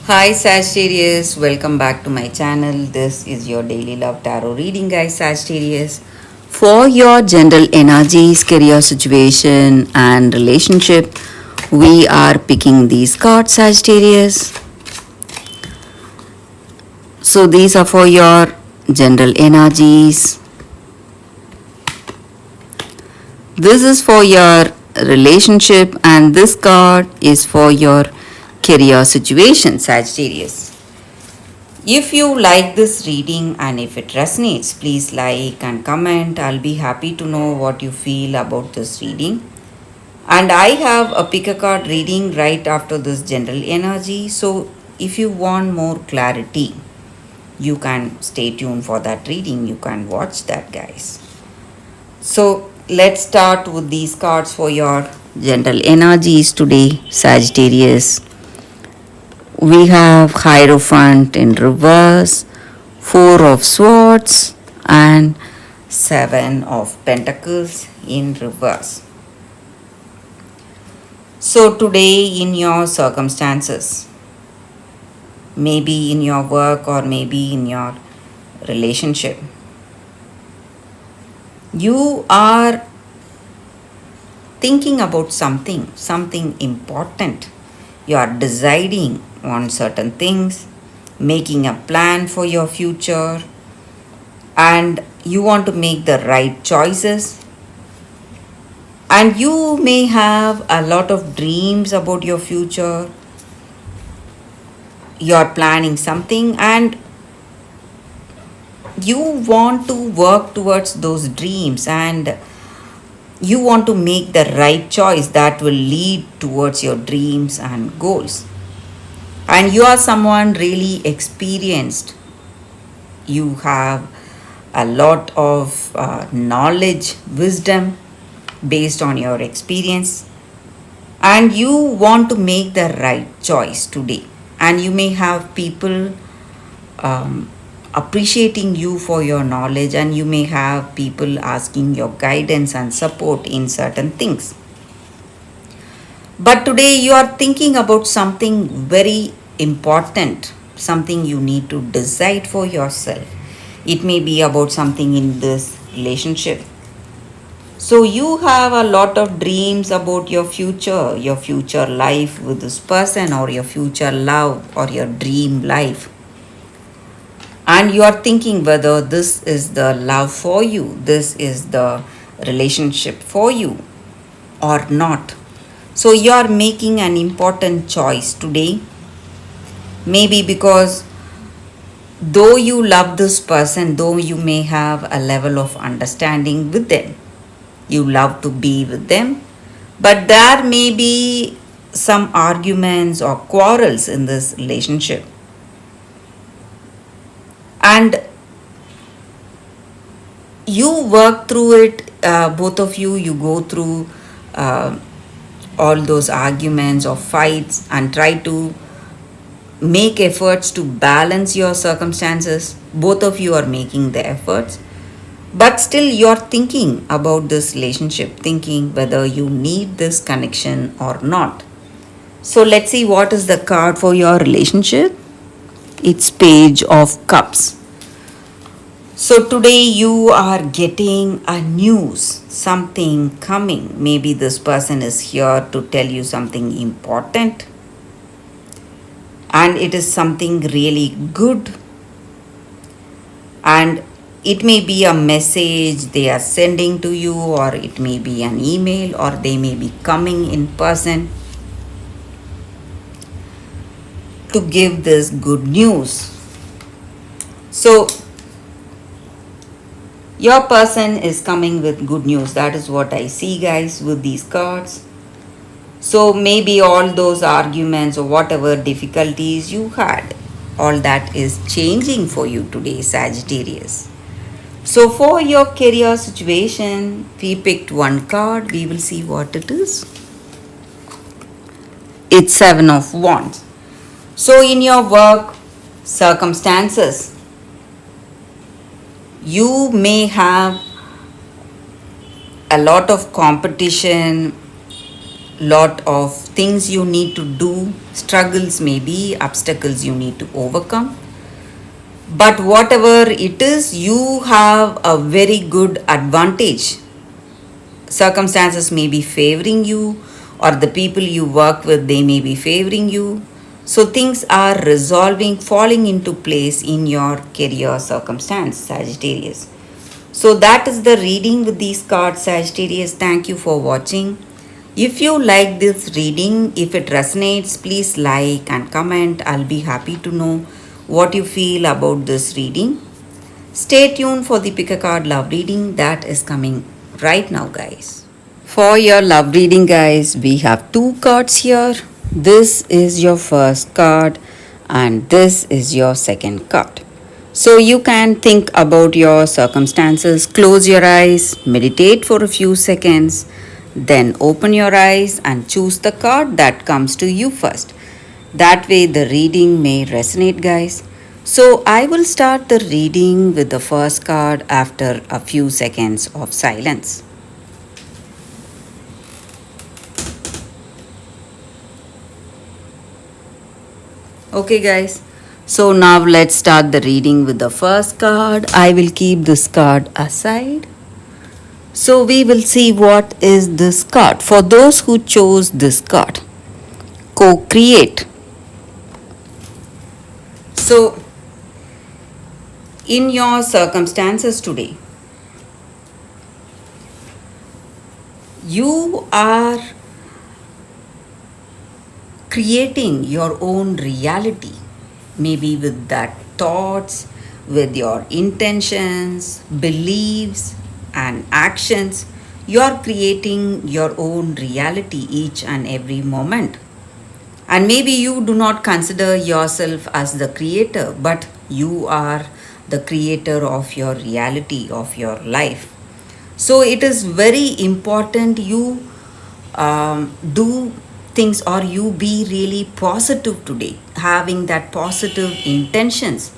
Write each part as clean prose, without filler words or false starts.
Hi Sagittarius, welcome back to my channel. This is your daily love tarot reading, guys. Sagittarius. For your general energies, career situation, and relationship, we are picking these cards, Sagittarius. So, these are for your general energies. This is for your relationship, and this card is for your career situation, Sagittarius. If you like this reading and if it resonates, please like and comment. I'll be happy to know what you feel about this reading. And I have a pick a card reading right after this general energy. So if you want more clarity, you can stay tuned for that reading. You can watch that, guys. So let's start with these cards for your general energies today, Sagittarius. We have Hierophant in reverse, Four of Swords, and Seven of Pentacles in reverse. So, today, in your circumstances, maybe in your work or maybe in your relationship, you are thinking about something important. You are deciding on certain things, making a plan for your future, and you want to make the right choices. And you may have a lot of dreams about your future. You're planning something and you want to work towards those dreams and you want to make the right choice that will lead towards your dreams and goals. And you are someone really experienced. You have a lot of knowledge, wisdom based on your experience, and you want to make the right choice today. And you may have people appreciating you for your knowledge, and you may have people asking your guidance and support in certain things. But today you are thinking about something very important, something you need to decide for yourself. It may be about something in this relationship. So you have a lot of dreams about your future life with this person, or your future love, or your dream life. And you are thinking whether this is the love for you, this is the relationship for you, or not. So you are making an important choice today. Maybe because though you love this person, though you may have a level of understanding with them, you love to be with them, but there may be some arguments or quarrels in this relationship. And you work through it, both of you go through all those arguments or fights and try to make efforts to balance your circumstances. Both of you are making the efforts, but still you're thinking about this relationship, thinking whether you need this connection or not. So let's see what is the card for your relationship. It's Page of Cups. So today you are getting a news, something coming. Maybe this person is here to tell you something important, and it is something really good. And it may be a message they are sending to you, or it may be an email, or they may be coming in person to give this good news. So your person is coming with good news. That is what I see, guys, with these cards. So maybe all those arguments or whatever difficulties you had, all that is changing for you today, Sagittarius. So for your career situation, we picked one card. We will see what it is. It's Seven of Wands. So in your work circumstances, you may have a lot of competition, lot of things you need to do, struggles maybe, obstacles you need to overcome. But whatever it is, you have a very good advantage. Circumstances may be favoring you, or the people you work with, they may be favoring you. So things are resolving, falling into place in your career circumstance, Sagittarius. So that is the reading with these cards, Sagittarius. Thank you for watching. If you like this reading, if it resonates, please like and comment. I'll be happy to know what you feel about this reading. Stay tuned for the pick a card love reading that is coming right now, guys. For your love reading, guys, we have two cards here. This is your first card, and this is your second card. So you can think about your circumstances, close your eyes, meditate for a few seconds, then open your eyes and choose the card that comes to you first. That way, the reading may resonate, guys. So, I will start the reading with the first card after a few seconds of silence. Okay, guys. So, now let's start the reading with the first card. I will keep this card aside. So, we will see what is this card. For those who chose this card, co create. So, in your circumstances today, you are creating your own reality, maybe with that thoughts, with your intentions, beliefs, and actions. You are creating your own reality each and every moment. And maybe you do not consider yourself as the creator, but you are the creator of your reality, of your life. So it is very important you do things, or you be really positive today, having that positive intentions.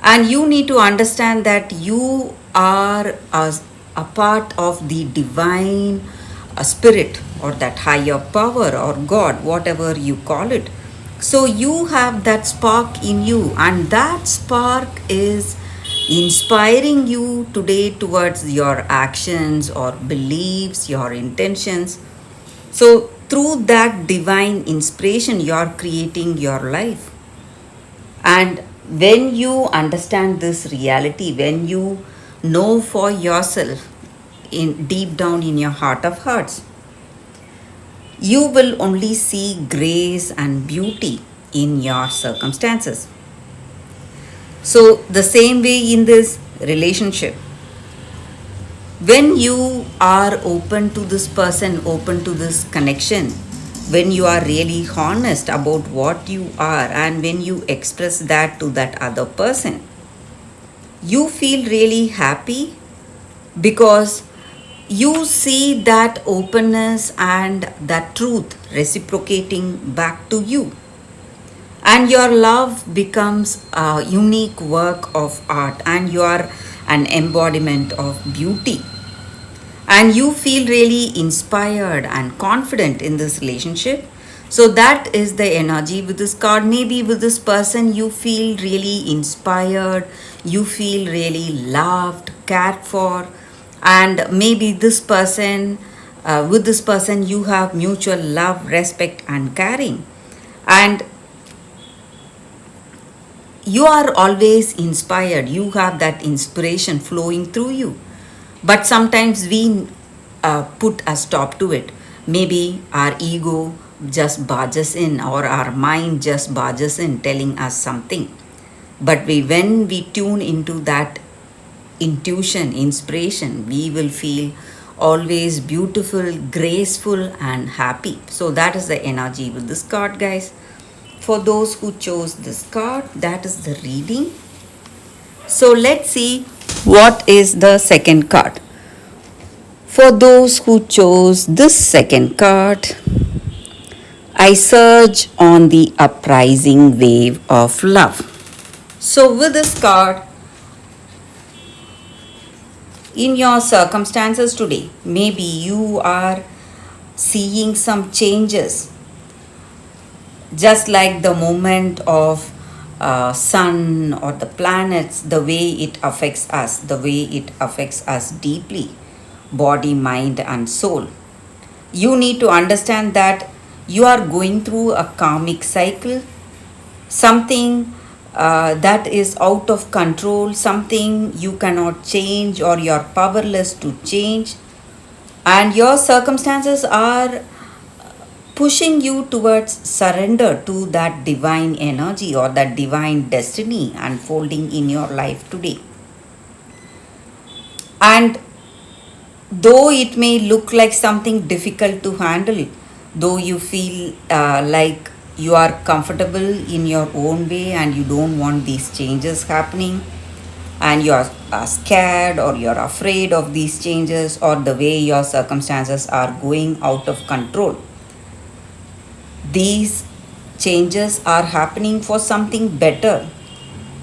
And you need to understand that you are a part of the divine spirit, or that higher power, or God, whatever you call it. So you have that spark in you, and that spark is inspiring you today towards your actions or beliefs, your intentions. So through that divine inspiration, you're creating your life. And when you understand this reality, when you know for yourself in deep down in your heart of hearts, you will only see grace and beauty in your circumstances. So the same way in this relationship, when you are open to this person, open to this connection, when you are really honest about what you are, and when you express that to that other person, you feel really happy, because you see that openness and that truth reciprocating back to you. And your love becomes a unique work of art, and you are an embodiment of beauty. And you feel really inspired and confident in this relationship. So that is the energy with this card. Maybe with this person you feel really inspired, you feel really loved, cared for, and maybe this person, with this person you have mutual love, respect, and caring. And you are always inspired, you have that inspiration flowing through you. But sometimes we put a stop to it. Maybe our ego just barges in, or our mind just barges in, telling us something. But when we tune into that intuition, inspiration, we will feel always beautiful, graceful, and happy. So that is the energy with this card, guys. For those who chose this card, that is the reading. So let's see what is the second card. For those who chose this second card, I surge on the uprising wave of love. So with this card, in your circumstances today, maybe you are seeing some changes, Just like the movement of sun or the planets, the way it affects us, the way it affects us deeply, body, mind, and soul. You need to understand that you are going through a karmic cycle, something that is out of control, something you cannot change or you're powerless to change, and your circumstances are pushing you towards surrender to that divine energy or that divine destiny unfolding in your life today. And though it may look like something difficult to handle, though you feel like you are comfortable in your own way and you don't want these changes happening, and you are scared or you're afraid of these changes or the way your circumstances are going out of control, these changes are happening for something better.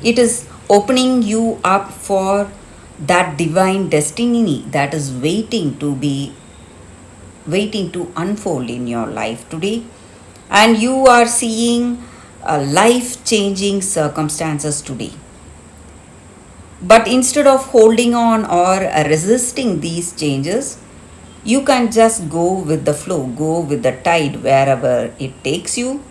It is opening you up for that divine destiny that is waiting to unfold in your life today. And you are seeing life changing circumstances today. But instead of holding on or resisting these changes, you can just go with the flow, go with the tide wherever it takes you,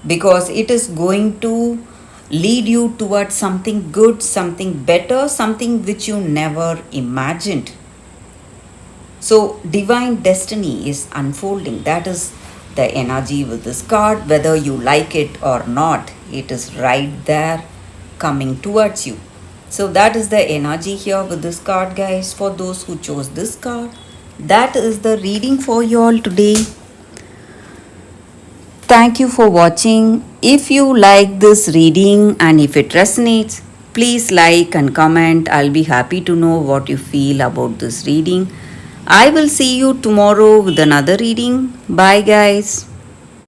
because it is going to lead you towards something good, something better, something which you never imagined. So, divine destiny is unfolding. That is the energy with this card. Whether you like it or not, it is right there coming towards you. So, that is the energy here with this card, guys. For those who chose this card, that is the reading for you all today. Thank you for watching. If you like this reading and if it resonates, please like and comment. I'll be happy to know what you feel about this reading. I will see you tomorrow with another reading. Bye, guys.